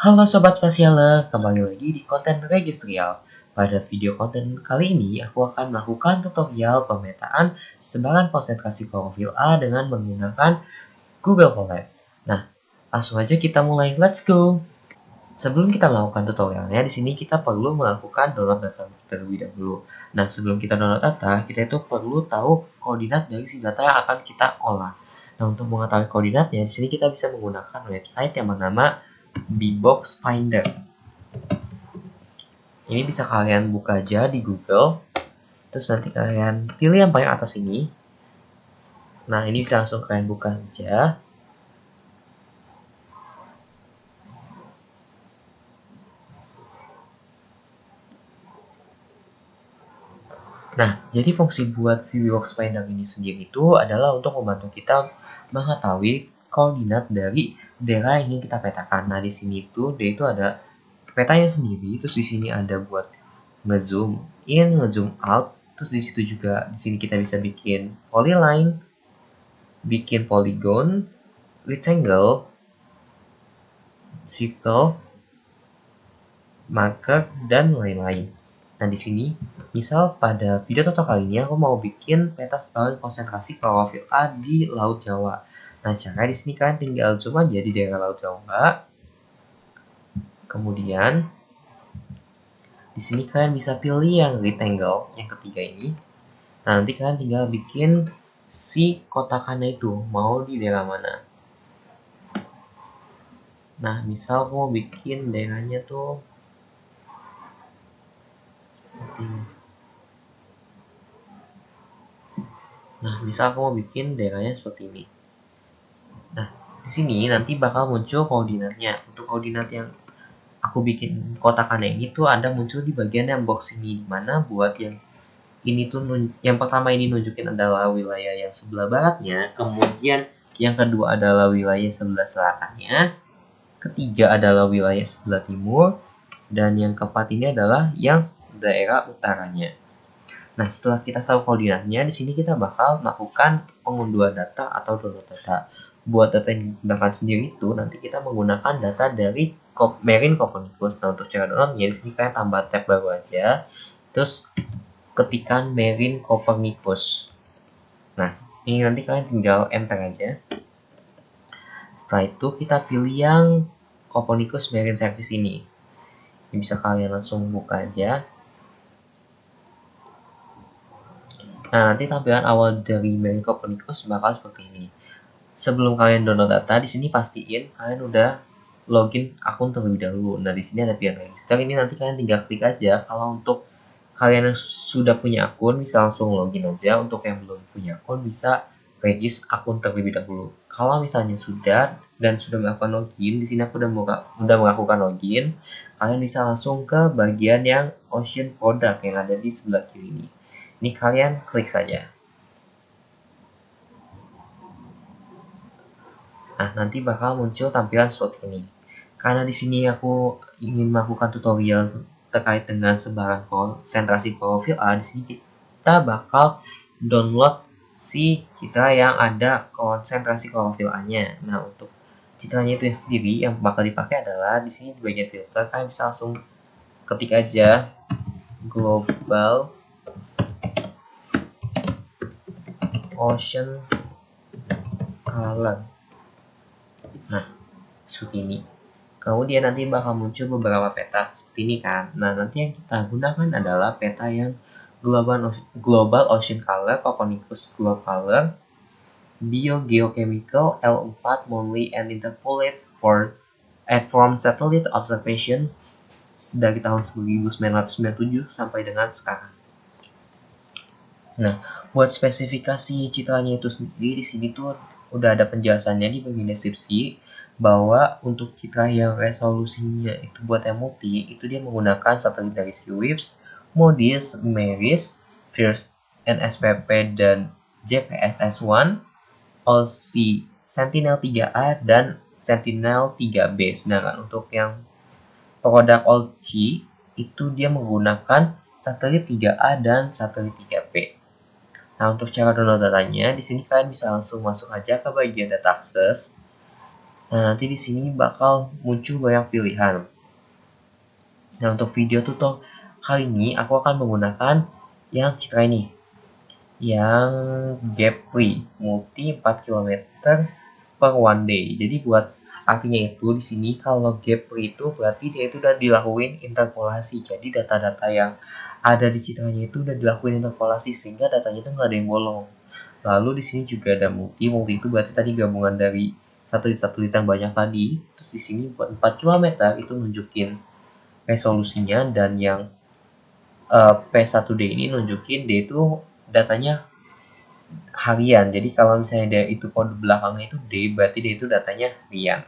Halo Sobat Spasialer, kembali lagi di konten Registrial. Pada video konten kali ini, aku akan melakukan tutorial pemetaan sebaran konsentrasi klorofil A dengan menggunakan Google Colab. Nah, langsung aja kita mulai, let's go! Sebelum kita melakukan tutorialnya, di sini kita perlu melakukan download data terlebih dahulu. Nah, sebelum kita download data, kita itu perlu tahu koordinat dari si data yang akan kita olah. Nah, untuk mengetahui koordinatnya, di sini kita bisa menggunakan website yang bernama Bbox Finder. Ini bisa kalian buka aja di Google. Terus nanti kalian pilih yang paling atas ini. Nah, ini bisa langsung kalian buka aja. Nah, jadi fungsi buat si Bbox Finder ini sendiri itu adalah untuk membantu kita mengetahui koordinat dari daerah yang ingin kita petakan. Nah, di sini itu dia itu ada petanya sendiri, terus di sini ada buat ngezoom in, ngezoom out, terus di situ juga di sini kita bisa bikin polyline, bikin polygon, rectangle, circle, marker, dan lain-lain. Nah, di sini, misal pada video tutorial kali ini aku mau bikin peta sebaran konsentrasi klorofil A di Laut Jawa. Nah, caranya di sini kalian tinggal zoom aja di daerah Laut Jawa. Kemudian, di sini kalian bisa pilih yang rectangle, yang ketiga ini. Nah, nanti kalian tinggal bikin si kotakannya itu, mau di daerah mana. Nah, misal aku mau bikin daerahnya tuh seperti ini. Nah, misal aku mau bikin daerahnya seperti ini. Nah, di sini nanti bakal muncul koordinatnya. Untuk koordinat yang aku bikin kotakannya ini tuh ada muncul di bagian yang box ini. Mana buat yang ini tuh yang pertama ini nunjukin adalah wilayah yang sebelah baratnya, kemudian yang kedua adalah wilayah sebelah selatannya, ketiga adalah wilayah sebelah timur, dan yang keempat ini adalah yang daerah utaranya. Nah, setelah kita tahu koordinatnya, di sini kita bakal melakukan pengunduhan data atau download data. Buat data yang digunakan sendiri itu, nanti kita menggunakan data dari Marine Copernicus. Nah, untuk cara downloadnya, di sini kalian tambah tab baru aja. Terus, ketikkan Marine Copernicus. Nah, ini nanti kalian tinggal enter aja. Setelah itu, kita pilih yang Copernicus Marine Service ini. Ini bisa kalian langsung buka aja. Nah, nanti tampilan awal dari Marine Copernicus bakal seperti ini. Sebelum kalian download data, di sini pastiin kalian udah login akun terlebih dahulu. Nah, di sini ada pilihan register. Ini nanti kalian tinggal klik aja. Kalau untuk kalian yang sudah punya akun, bisa langsung login aja. Untuk yang belum punya akun, bisa regis akun terlebih dahulu. Kalau misalnya sudah dan sudah melakukan login, di sini aku udah melakukan login. Kalian bisa langsung ke bagian yang Ocean Product yang ada di sebelah kiri ini. Ini kalian klik saja. Nah, nanti bakal muncul tampilan seperti ini. Karena di sini aku ingin melakukan tutorial terkait dengan sebaran konsentrasi klorofil A, di sini kita bakal download si citra yang ada konsentrasi klorofil A-nya. Nah, untuk citranya itu sendiri yang bakal dipakai adalah di sini di bagian filter, kalian bisa langsung ketik aja global ocean color. Nah, seperti ini. Kemudian nanti bakal muncul beberapa peta seperti ini kan. Nah, nanti yang kita gunakan adalah peta yang Global Ocean Color, Copernicus Global Color, Biogeochemical L4 Monthly and Interpolate from Satellite Observation dari tahun 1997 sampai dengan sekarang. Nah, buat spesifikasi citranya itu sendiri di sini tuh udah ada penjelasannya di bagian deskripsi bahwa untuk citra yang resolusinya itu buat yang multi itu dia menggunakan satelit dari SeaWips, MODIS, MERIS, FIRST, NSPP, dan JPSS-1, OLC, Sentinel-3A, dan Sentinel-3B. Sedangkan untuk yang produk OLC itu dia menggunakan satelit 3A dan satelit 3B. Nah, untuk cara download datanya, di sini kalian bisa langsung masuk aja ke bagian data akses. Nah, nanti di sini bakal muncul banyak pilihan. Nah, untuk video tutorial kali ini aku akan menggunakan yang citra ini, yang gap free multi 4 km per one day. Jadi buat artinya itu di sini kalau gap free itu berarti dia itu udah dilakuin interpolasi. Jadi data-data yang ada di citranya itu udah dilakuin interpolasi sehingga datanya itu nggak ada yang bolong. Lalu di sini juga ada multi itu berarti tadi gabungan dari satelit-satelit yang banyak tadi. Terus di sini buat 4 km itu nunjukin resolusinya, dan yang P1D ini nunjukin dia itu datanya harian. Jadi kalau misalnya dia itu kode belakangnya itu D, berarti dia itu datanya harian.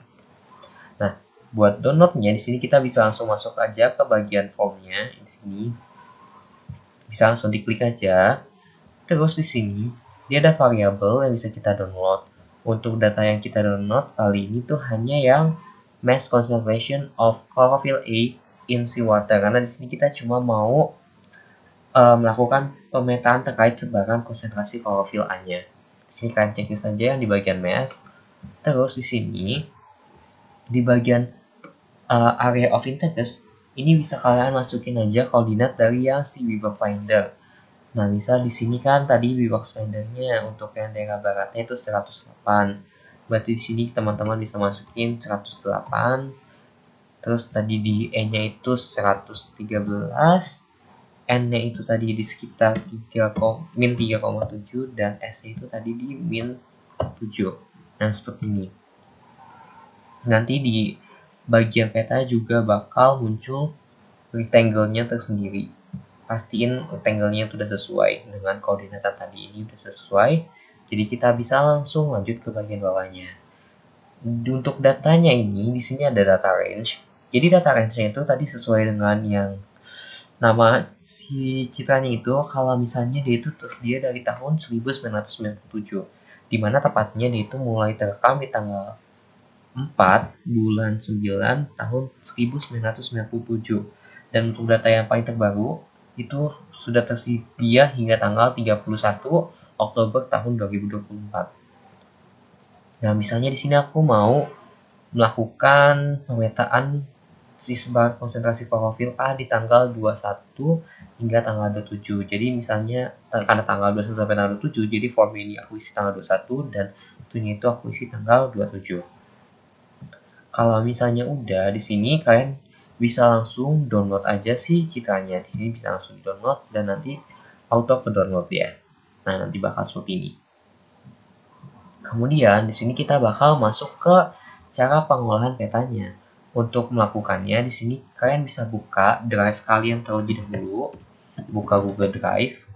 Nah, buat downloadnya di sini kita bisa langsung masuk aja ke bagian formnya. Di sini bisa langsung diklik aja. Terus di sini dia ada variabel yang bisa kita download. Untuk data yang kita download kali ini tuh hanya yang mass conservation of chlorophyll A in seawater, karena di sini kita cuma mau melakukan pemetaan terkait sebaran konsentrasi klorofil A-nya. Di sini kalian cek saja yang di bagian mass. Terus di sini di bagian area of interest ini bisa kalian masukin aja koordinat dari yang si Weaver Finder. Nah, misal di sini kan tadi Weaver Findernya untuk yang daerah baratnya itu 108. Berarti di sini teman-teman bisa masukin 108. Terus tadi di E-nya itu 113. N-nya itu tadi di sekitar min 3,7 dan S-nya itu tadi di min 7. Nah, seperti ini. Nanti di bagian peta juga bakal muncul rectangle-nya tersendiri. Pastiin rectangle-nya sudah sesuai dengan koordinat tadi, ini sudah sesuai. Jadi kita bisa langsung lanjut ke bagian bawahnya. Untuk datanya ini di sini ada data range. Jadi data range-nya itu tadi sesuai dengan yang nama si citranya itu, kalau misalnya dia itu tersedia dari tahun 1997, dimana tepatnya dia itu mulai terekam di tanggal 4 bulan 9 tahun 1997. Dan untuk data yang paling terbaru itu sudah tersedia hingga tanggal 31 Oktober tahun 2024. Nah, misalnya di sini aku mau melakukan pemetaan sebar konsentrasi klorofil A di tanggal 21 hingga tanggal 27. Jadi misalnya karena tanggal 21 sampai tanggal 27, jadi form ini aku isi tanggal 21 dan itunya itu aku isi tanggal 27. Kalau misalnya udah di sini kalian bisa langsung download aja sih citranya. Di sini bisa langsung download dan nanti auto ke download ya. Nah, nanti bakal seperti ini. Kemudian di sini kita bakal masuk ke cara pengolahan petanya. Untuk melakukannya di sini kalian bisa buka drive kalian terlebih dahulu. Buka Google Drive.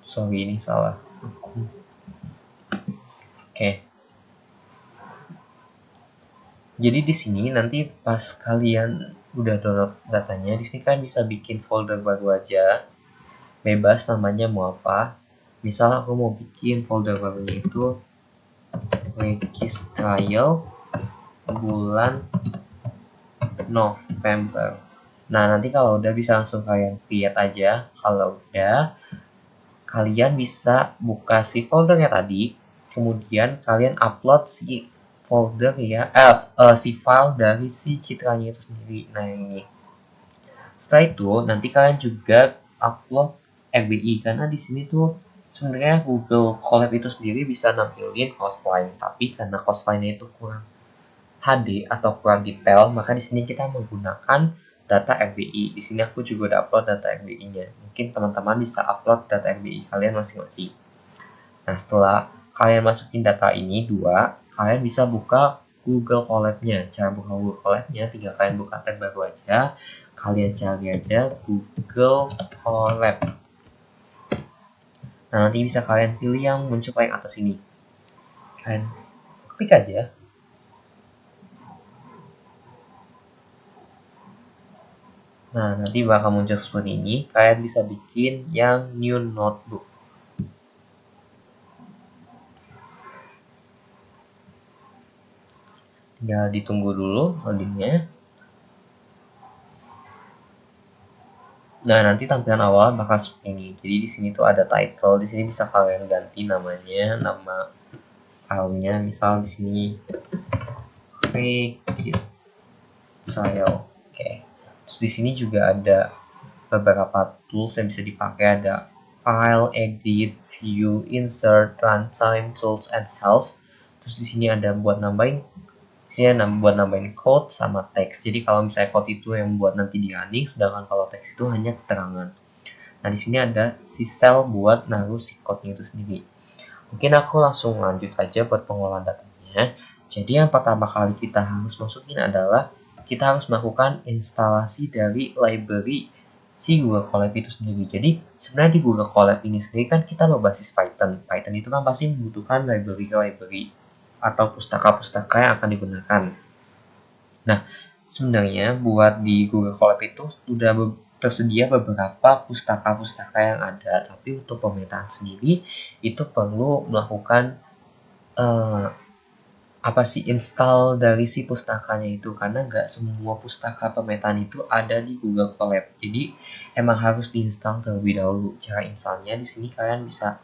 Sorry, ini salah. Oke. Jadi di sini nanti pas kalian udah download datanya, di sini kalian bisa bikin folder baru aja. Bebas namanya mau apa. Misal aku mau bikin folder barunya itu Regis Trial bulan November. Nah, nanti kalau udah bisa langsung kalian create aja. Kalau udah, kalian bisa buka si foldernya tadi, kemudian kalian upload si folder ya, si file dari si citranya itu sendiri. Nah, ini. Setelah itu, nanti kalian juga upload RBI, karena di sini tuh sebenarnya Google Colab itu sendiri bisa nampilin coastline, tapi karena coastline-nya itu kurang HD atau kurang detail, maka di sini kita menggunakan data RBI. Di sini aku juga udah upload data RBI-nya. Mungkin teman-teman bisa upload data RBI kalian masing-masing. Nah, setelah kalian masukin data ini dua, kalian bisa buka Google Colab-nya. Cara buka Google Colab-nya tinggal kalian buka tab baru aja. Kalian cari aja Google Colab. Nah, nanti bisa kalian pilih yang muncul paling atas ini. Kalian klik aja. Nah, nanti bakal muncul seperti ini. Kalian bisa bikin yang new notebook. Tinggal ditunggu dulu loadingnya. Nah, nanti tampilan awal bakal seperti ini. Jadi di sini tuh ada title, di sini bisa kalian ganti namanya, nama filenya, misal di sini style. Oke. Terus di sini juga ada beberapa tools yang bisa dipakai, ada file, edit, view, insert, runtime, tools, and health. Terus di sini ada buat nambahin, buat nambahin code sama teks. Jadi kalau misalnya code itu yang buat nanti di running, sedangkan kalau teks itu hanya keterangan. Nah, di sini ada si cell buat naruh si code-nya itu sendiri. Mungkin aku langsung lanjut aja buat pengolahan datanya. Jadi yang pertama kali kita harus masukin adalah kita harus melakukan instalasi dari library si Google Colab itu sendiri. Jadi sebenarnya di Google Colab ini sendiri kan kita berbasis Python. Python itu kan pasti membutuhkan library atau pustaka-pustaka yang akan digunakan. Nah, sebenarnya buat di Google Colab itu sudah tersedia beberapa pustaka-pustaka yang ada, tapi untuk pemetaan sendiri itu perlu melakukan install dari si pustakanya itu, karena nggak semua pustaka pemetaan itu ada di Google Colab. Jadi emang harus diinstal terlebih dahulu. Cara installnya di sini kalian bisa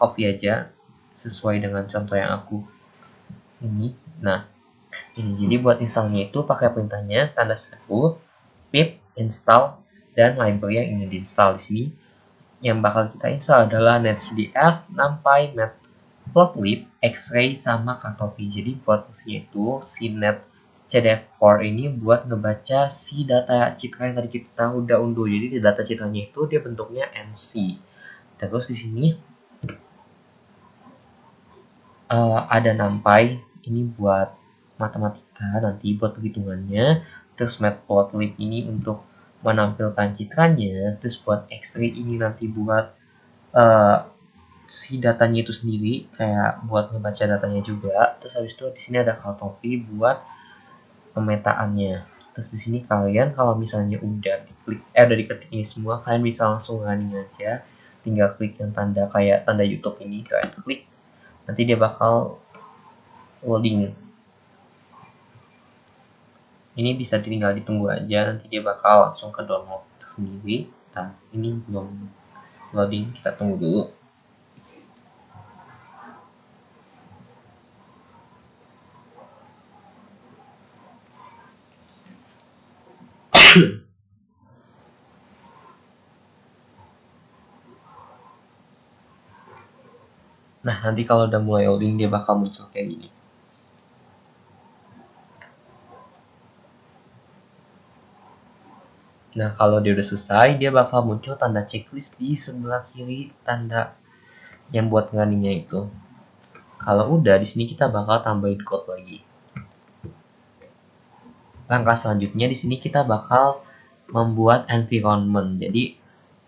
copy aja sesuai dengan contoh yang aku ini. Nah, ini jadi buat installnya itu pakai perintahnya tanda seru pip install dan library yang ingin diinstal. Di sini yang bakal kita install adalah netcdf, numpy, matplotlib, xray, sama katopi. Jadi buat fungsinya itu si netcdf4 ini buat ngebaca si data citra yang tadi kita udah unduh. Jadi di data citranya itu dia bentuknya nc. Terus di sini ada numpy, ini buat matematika nanti buat perhitungannya. Terus matplotlib ini untuk menampilkan citranya. Terus buat xray ini nanti buat si datanya itu sendiri, kayak buat ngebaca datanya juga. Terus habis itu di sini ada katopi buat pemetaannya. Terus di sini kalian kalau misalnya udah diketik ini semua, kalian bisa langsung running aja. Tinggal klik yang tanda kayak tanda YouTube ini, kalian klik. Nanti dia bakal loading. Ini bisa tinggal ditunggu aja, nanti dia bakal langsung ke download sendiri. Nah, ini belum loading, kita tunggu dulu. Nah, nanti kalau udah mulai loading, dia bakal muncul kayak gini. Nah, kalau dia udah selesai, dia bakal muncul tanda checklist di sebelah kiri tanda yang buat runningnya itu. Kalau udah, di sini kita bakal tambahin code lagi. Langkah selanjutnya di sini kita bakal membuat environment. Jadi,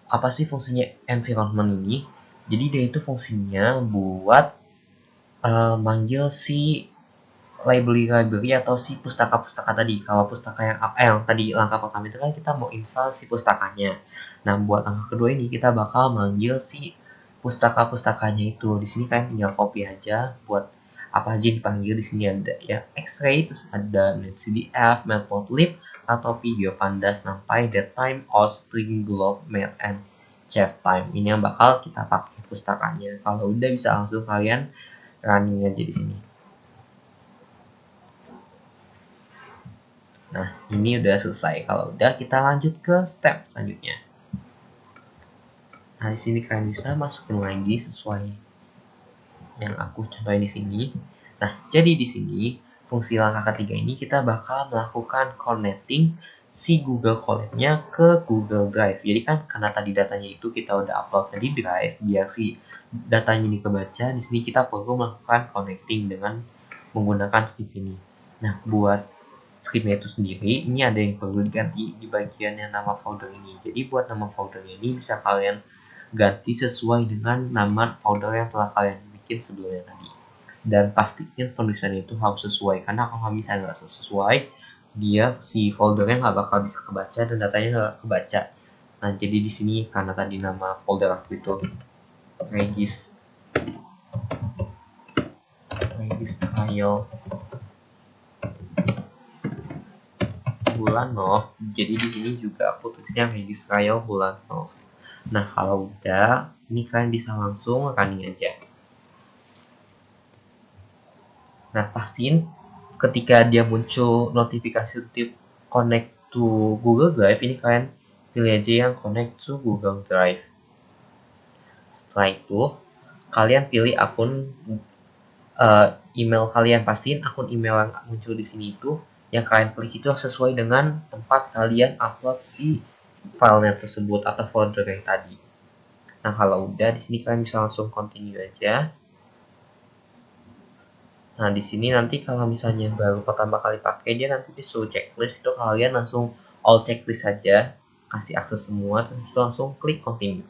apa sih fungsinya environment ini? Jadi dia itu fungsinya buat manggil si library atau si pustaka-pustaka tadi. Kalau pustaka yang tadi langkah pertama itu kan kita mau install si pustakanya. Nah, buat langkah kedua ini kita bakal manggil si pustaka-pustakanya itu. Di sini kalian tinggal copy aja buat apa aja yang dipanggil. Di sini ada ya xray, terus ada netcdf, matplotlib, atau video pandas, numpy, datetime, string, glob, mat, and chef-time. Ini yang bakal kita pakai pustakanya. Kalau udah bisa langsung kalian running aja di sini. Nah, ini udah selesai. Kalau udah, kita lanjut ke step selanjutnya. Nah, di sini kalian bisa masukin lagi sesuai yang aku contohin di sini. Nah, jadi di sini fungsi langkah ketiga ini kita bakal melakukan connecting si Google Colab-nya ke Google Drive. Jadi kan karena tadi datanya itu kita udah upload di Drive, biar si datanya ini kebaca, di sini kita perlu melakukan connecting dengan menggunakan script ini. Nah, buat scriptnya itu sendiri, ini ada yang perlu diganti di bagian yang nama folder ini. Jadi buat nama foldernya ini bisa kalian ganti sesuai dengan nama folder yang telah kalian bikin sebelumnya tadi. Dan pastiin penulisannya itu harus sesuai, karena kalau misalnya nggak sesuai, dia si foldernya nggak bakal bisa kebaca dan datanya nggak kebaca. Nah, jadi di sini karena tadi nama folder aku itu regis trial bulan Nov, jadi di sini juga aku tulisnya Regis Trial bulan Nov. Nah, kalau udah, ini kalian bisa langsung running aja. Nah, pastiin ketika dia muncul notifikasi tip connect to Google Drive, ini kalian pilih aja yang connect to Google Drive. Setelah itu, kalian pilih akun email kalian. Pastiin akun email yang muncul di sini itu yang kalian klik itu sesuai dengan tempat kalian upload si filenya tersebut atau folder yang tadi. Nah, kalau udah di sini kalian bisa langsung continue aja. Nah, di sini nanti kalau misalnya baru pertama kali pakai, dia nanti disuruh checklist, itu kalian langsung all checklist saja, kasih akses semua, terus itu langsung klik continue.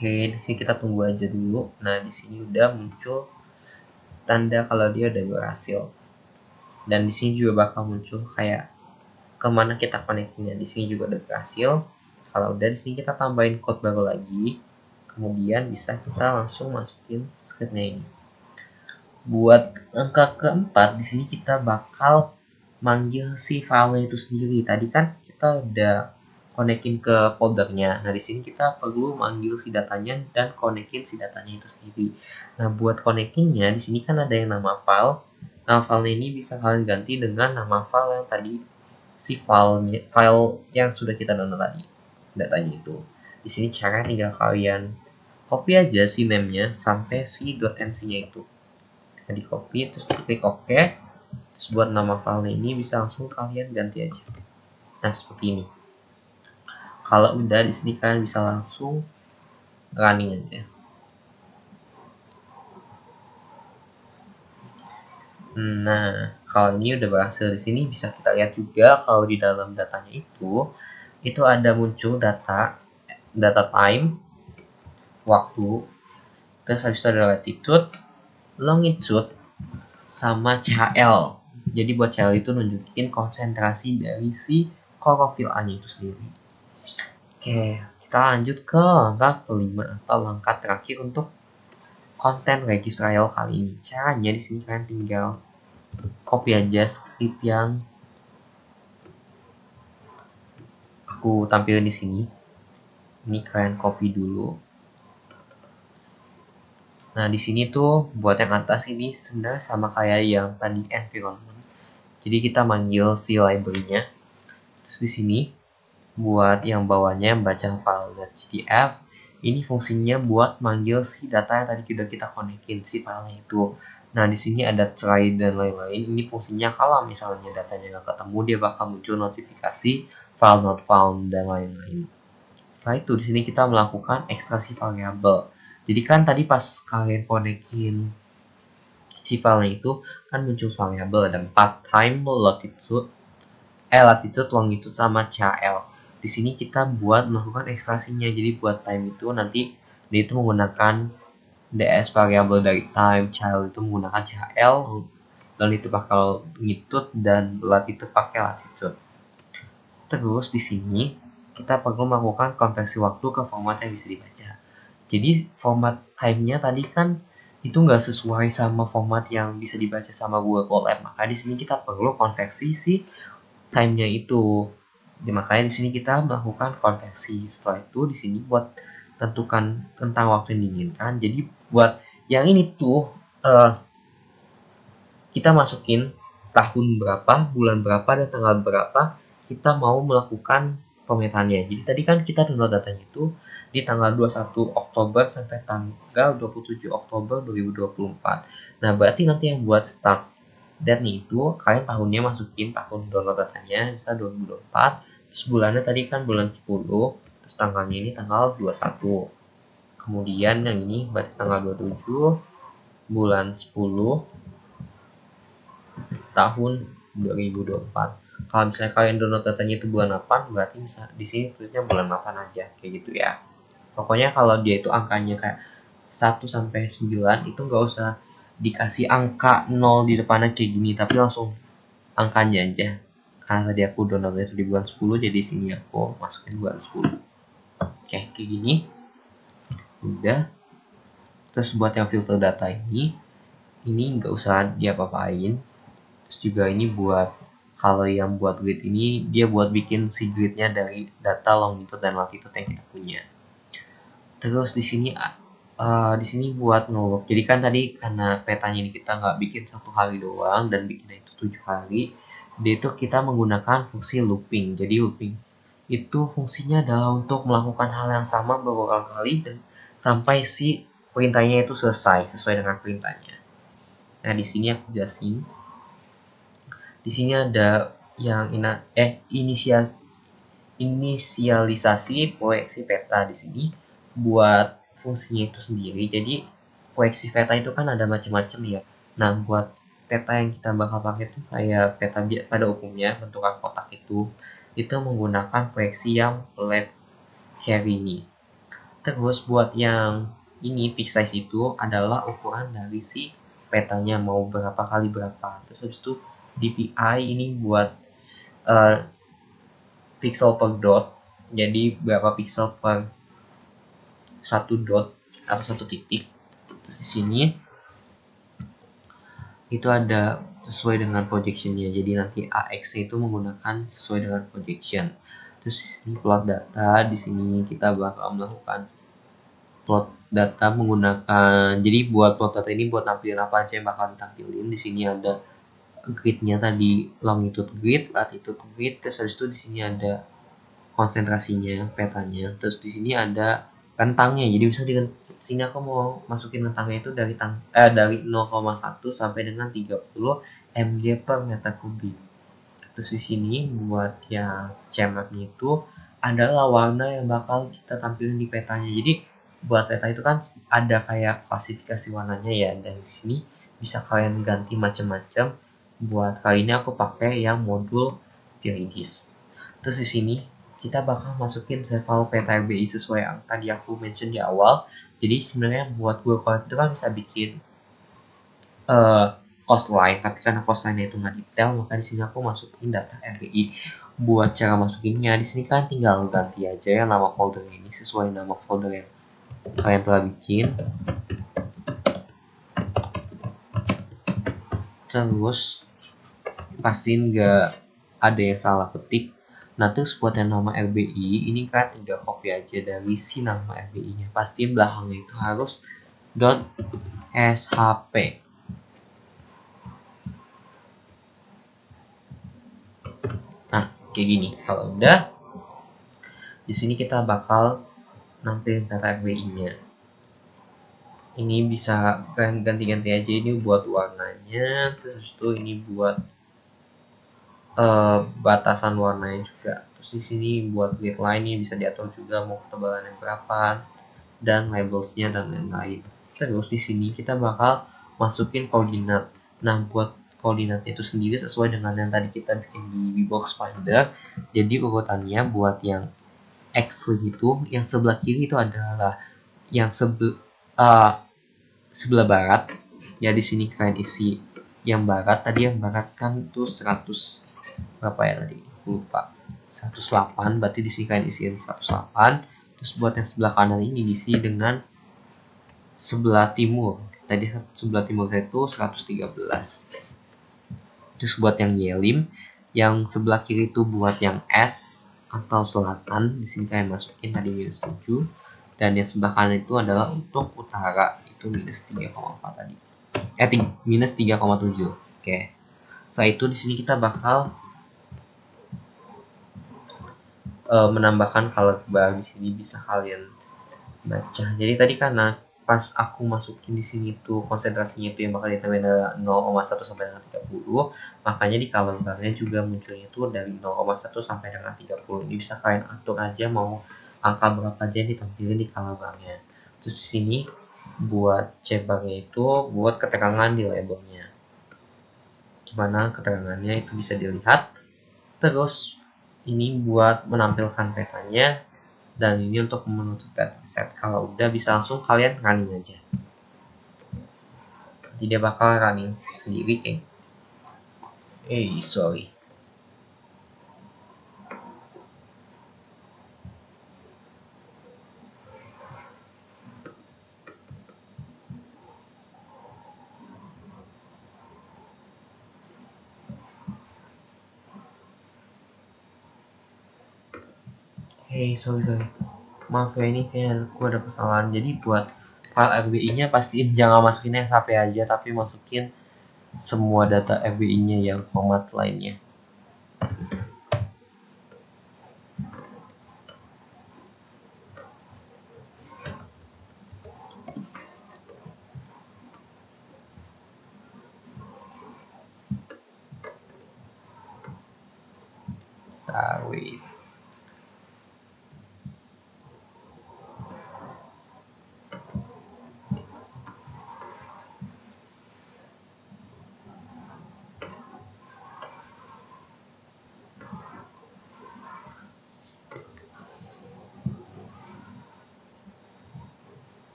Oke, di sini kita tunggu aja dulu. Nah, di sini udah muncul tanda kalau dia udah berhasil. Dan di sini juga bakal muncul kayak kemana kita connectingnya. Di sini juga udah berhasil. Kalau udah, di sini kita tambahin code baru lagi. Kemudian bisa kita langsung masukin scriptnya ini. Buat angka keempat, di sini kita bakal manggil si filenya itu sendiri. Tadi kan kita udah konekin ke foldernya. Nah, di sini kita perlu manggil si datanya dan konekin si datanya itu sendiri. Nah, buat konekinnya di sini kan ada yang nama file. Nah, filenya ini bisa kalian ganti dengan nama file yang tadi, si file yang sudah kita download tadi, datanya itu. Di sini cara tinggal kalian copy aja si name-nya sampai si .mc-nya itu. Nah, di copy terus klik OK. Terus buat nama file ini bisa langsung kalian ganti aja. Nah, seperti ini. Kalau udah di sini kalian bisa langsung running aja. Nah, kalau ini udah berhasil, di sini bisa kita lihat juga kalau di dalam datanya itu ada muncul data time, waktu, terus habis itu ada latitude, longitude, sama CHL. Jadi buat CHL itu nunjukin konsentrasi dari si klorofil A-nya itu sendiri. Oke, kita lanjut ke langkah kelima atau langkah terakhir untuk konten Regis Trial kali ini. Caranya di sini kalian tinggal copy aja script yang aku tampilin di sini. Ini kalian copy dulu. Nah, di sini tuh buat yang atas ini sebenarnya sama kayak yang tadi environment. Jadi kita manggil si library-nya. Terus di sini buat yang bawahnya baca file.pdf, ini fungsinya buat manggil si data yang tadi sudah kita konekin si filenya itu. Nah, di sini ada try dan lain-lain. Ini fungsinya kalau misalnya datanya nggak ketemu, dia bakal muncul notifikasi file not found dan lain-lain. Setelah itu di sini kita melakukan ekstraksi variabel. Jadi kan tadi pas kalian konekin si filenya itu kan muncul variabel ada 4 time latitude, longitude sama CHL. Di sini kita buat melakukan ekstrasinya. Jadi buat time itu nanti dia itu menggunakan ds variabel dari time, CHL itu menggunakan CHL, dan itu pakai longitude dan latitude pakai latitude. Terus di sini kita perlu melakukan konversi waktu ke format yang bisa dibaca. Jadi format time-nya tadi kan itu nggak sesuai sama format yang bisa dibaca sama Google Colab. Maka di sini kita perlu konversi si time-nya itu. Jadi, makanya di sini kita melakukan konversi. Setelah itu di sini buat tentukan tentang waktu yang diinginkan. Jadi buat yang ini tuh kita masukin tahun berapa, bulan berapa, dan tanggal berapa kita mau melakukan pemetaannya. Jadi tadi kan kita download datanya itu di tanggal 21 Oktober sampai tanggal 27 Oktober 2024. Nah, berarti nanti yang buat start date-nya itu kalian tahunnya masukin tahun download datanya, bisa 2024. Terus bulannya tadi kan bulan 10, terus tanggalnya ini tanggal 21. Kemudian yang ini berarti tanggal 27 bulan 10 tahun 2024. Kalau misalnya kalian download datanya itu bulan 8, berarti bisa di sini tulisnya bulan 8 aja kayak gitu ya. Pokoknya kalau dia itu angkanya kayak 1 sampai 9 itu nggak usah dikasih angka 0 di depannya kayak gini, tapi langsung angkanya aja. Karena tadi aku download itu di bulan 10, jadi sini aku masukin bulan 10. kayak gini. Udah. Terus buat yang filter data ini nggak usah diapa-apain. Terus juga ini buat kalau yang buat grid ini dia buat bikin si gridnya dari data longitude dan latitude yang kita punya. Terus di sini buat ngeloop. Jadi kan tadi karena petanya ini kita nggak bikin 1 hari doang dan bikinnya itu 7 hari, dia itu kita menggunakan fungsi looping. Jadi looping itu fungsinya adalah untuk melakukan hal yang sama berulang kali dan sampai si perintahnya itu selesai sesuai dengan perintahnya. Nah, di sini aku jelasin. Di sini ada yang inisialisasi proyeksi peta di sini buat fungsinya itu sendiri. Jadi proyeksi peta itu kan ada macam-macam ya. Nah, buat peta yang kita bakal pakai itu kayak peta pada umumnya bentukan kotak itu menggunakan proyeksi yang flat carry ini. Terus buat yang ini fixed size itu adalah ukuran dari si petanya mau berapa kali berapa. Terus habis itu DPI ini buat pixel per dot. Jadi berapa pixel per satu dot atau satu titik. Terus di sini itu ada sesuai dengan projectionnya. Jadi nanti AX itu menggunakan sesuai dengan projection. Terus di sini plot data. Di sini kita bakal melakukan plot data menggunakan, jadi buat plot data ini buat tampilin apa aja yang bakal ditampilin. Di sini ada gridnya tadi, longitude grid, latitude grid. Terus habis itu di sini ada konsentrasinya, petanya. Terus di sini ada rentangnya. Jadi bisa di sini aku mau masukin rentangnya itu dari 0,1 sampai dengan 30 mg per meter kubik. Terus di sini buat yang CMF-nya itu adalah warna yang bakal kita tampilin di petanya. Jadi buat peta itu kan ada kayak klasifikasi warnanya ya, dan di sini bisa kalian ganti macam-macam. Buat kali ini aku pakai yang modul Viridis. Terus di sini kita bakal masukin save file peta RBI sesuai yang tadi aku mention di awal. Jadi sebenarnya buat Google Colab itu kan bisa bikin cost line, tapi karena cost line itu nggak detail, maka di sini aku masukin data RBI. Buat cara masukinnya di sini kan tinggal ganti aja ya nama folder ini sesuai nama folder yang kalian telah bikin. Terus pastiin nggak ada yang salah ketik. Nah, terus buat yang nama RBI ini kan tinggal copy aja dari si nama RBI nya. Pastiin belakangnya itu harus .shp. Nah, kayak gini. Kalau udah, di sini kita bakal nampilin data RBI nya. Ini bisa kalian ganti-ganti aja, ini buat warnanya, terus itu ini buat batasan warnanya juga. Terus di sini buat grid line ini bisa diatur juga mau ketebalannya berapa dan labelsnya dan lain-lain. Terus di sini kita bakal masukin koordinat. Nah, buat koordinat itu sendiri sesuai dengan yang tadi kita bikin di box finder. Jadi urutannya buat yang X itu, yang sebelah kiri itu adalah yang sebelah barat. Ya di sini kalian isi yang barat. Tadi yang barat kan tuh 100 berapa ya tadi? Lupa. 108, berarti di sini kalian isiin 108. Terus buat yang sebelah kanan ini diisi dengan sebelah timur. Tadi sebelah timur itu 113. Terus buat yang Y-lim, yang sebelah kiri itu buat yang S atau selatan. Di sini kalian masukin tadi -7. Dan yang sebelah kanan itu adalah untuk utara, itu -3,4 tadi. -3,7. Oke. Setelah itu di sini kita bakal menambahkan color bar. Di sini bisa kalian baca. Jadi tadi karena pas aku masukin di sini tuh konsentrasinya itu yang bakal ditambah adalah 0,1 sampai dengan 30, makanya di color bar-nya juga munculnya itu dari 0,1 sampai dengan 30. Ini bisa kalian atur aja mau angka berapa aja yang ditampilkan di color bar-nya. Terus di sini buat C bar-nya itu buat keterangan di labelnya. Gimana keterangannya itu bisa dilihat. Terus ini buat menampilkan petanya, dan ini untuk menutup dataset. Kalau udah bisa langsung kalian running aja. Nanti dia bakal running sendiri. Sorry. Sorry. Maaf ya, ini kayaknya aku ada kesalahan. Jadi buat file RBI-nya pastiin jangan masukin SAP aja, tapi masukin semua data RBI-nya yang format lainnya. Wait.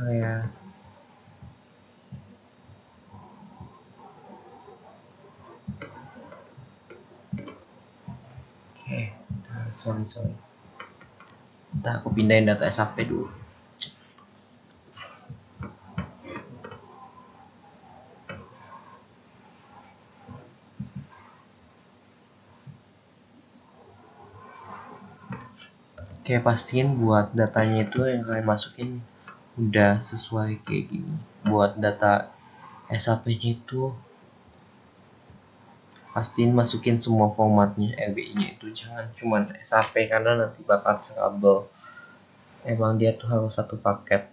Ya. Sorry. Nah, aku pindahin data SAP dulu. Pastiin buat datanya itu yang kalian masukin udah sesuai kayak gini. Buat data SAP-nya itu pastiin masukin semua formatnya. RBI-nya itu jangan cuma SAP karena nanti bakal trouble. Emang dia tuh harus satu paket.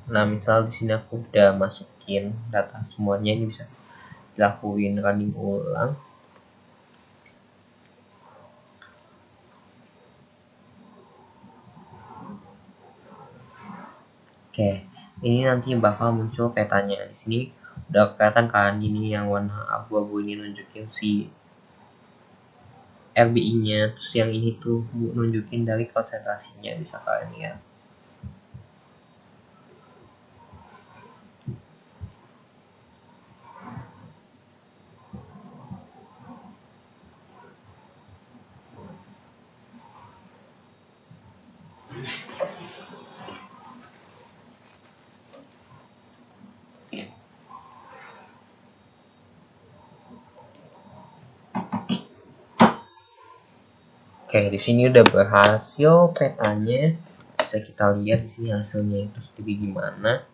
Nah, misal di sini aku udah masukin data semuanya, ini bisa dilakuin running ulang. Ini nanti bakal muncul petanya. Di sini udah kelihatan kan, ini yang warna abu-abu ini nunjukin si RBI-nya, terus yang ini tuh nunjukin dari konsentrasinya, bisa kalian lihat. Di sini udah berhasil petanya. Bisa kita lihat di sini hasilnya itu sendiri gimana.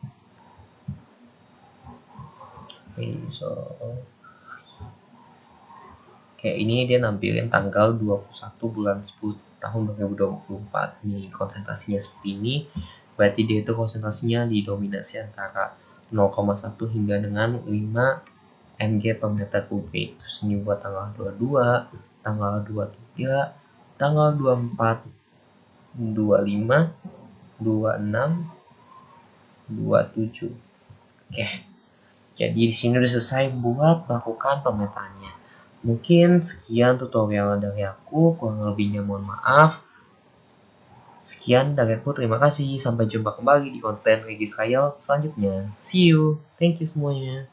Ini dia nampilin tanggal 21 bulan 10 tahun 2024. Nih konsentrasinya seperti ini. Berarti dia itu konsentrasinya didominasi antara 0,1 hingga dengan 5 mg per meter kubik. Terus ini buat tanggal 22, tanggal 23, tanggal 24, 25, 26, 27. Jadi di sini udah selesai buat melakukan pemetaannya. Mungkin sekian tutorial dari aku, kurang lebihnya mohon maaf. Sekian dari aku, terima kasih. Sampai jumpa kembali di konten Regis Kayal selanjutnya. See you. Thank you semuanya.